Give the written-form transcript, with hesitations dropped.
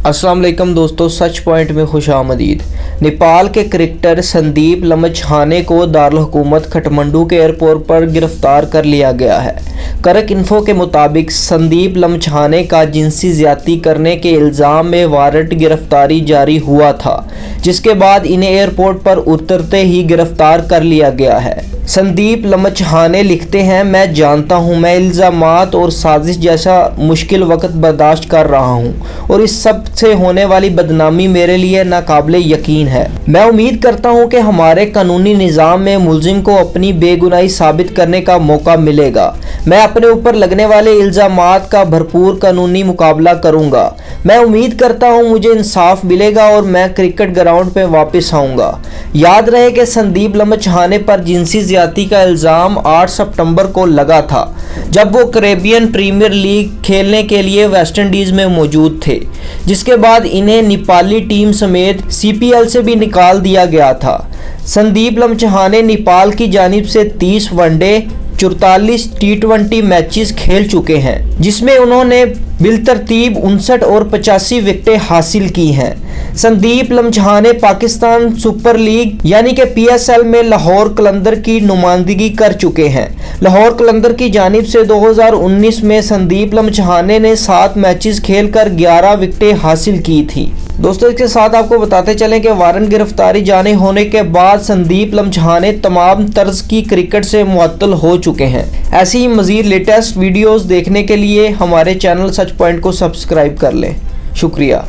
अस्सलाम वालेकुम दोस्तों, सच पॉइंट में खुश आमदीद। नेपाल के क्रिकेटर संदीप लम्छाने को दारुल हुकूमत काठमांडू के एयरपोर्ट पर गिरफ्तार कर लिया गया है। करक इन्फो के मुताबिक संदीप लम्छाने का जिनसी ज्यादती करने के इल्ज़ाम में वारंट गिरफ्तारी जारी हुआ था, जिसके बाद इन्हें एयरपोर्ट पर उतरते ही गिरफ्तार कर लिया गया है। संदीप लम्छाने लिखते हैं, मैं जानता हूँ मैं इल्ज़ामात और साजिश जैसा मुश्किल वक्त बर्दाश्त कर रहा हूँ और इस सब से होने वाली बदनामी मेरे लिए नाकाबिले यकीन है। मैं उम्मीद करता हूँ कि हमारे कानूनी निज़ाम में मुलजिम को अपनी बेगुनाही साबित करने का मौका मिलेगा। मैं अपने ऊपर लगने वाले इल्ज़ामात का भरपूर कानूनी मुकाबला करूँगा। मैं उम्मीद करता हूँ मुझे इंसाफ मिलेगा और मैं क्रिकेट ग्राउंड पर वापस आऊँगा। याद रहे कि संदीप लम्छाने पर जिनसी ज्यादती का इल्ज़ाम 8 सितंबर को लगा था, जब वो कैरेबियन प्रीमियर लीग खेलने के लिए वेस्ट इंडीज़ में मौजूद थे, जिसके बाद इन्हें नेपाली टीम समेत CPL से भी निकाल दिया गया था। संदीप लम्छाने नेपाल की जानिब से 30 वनडे 44 T20 मैचेस खेल चुके हैं, जिसमें उन्होंने बिलतरतीब 59 और 85 विकेटें हासिल की हैं। संदीप लम्छाने पाकिस्तान सुपर लीग यानी कि PSL में लाहौर कलंदर की नुमाइंदगी कर चुके हैं। लाहौर कलंदर की जानिब से 2019 में संदीप लम्छाने ने 7 मैचेस खेलकर 11 विकेटें हासिल की थी। दोस्तों, इसके साथ आपको बताते चलें कि वारंट गिरफ्तारी जारी होने के बाद संदीप लम्छाने तमाम तर्ज की क्रिकेट से मुअत्तल हो चुके हैं। ऐसी ही मज़ीद लेटेस्ट वीडियोस देखने के लिए हमारे चैनल सच पॉइंट को सब्सक्राइब कर लें। शुक्रिया।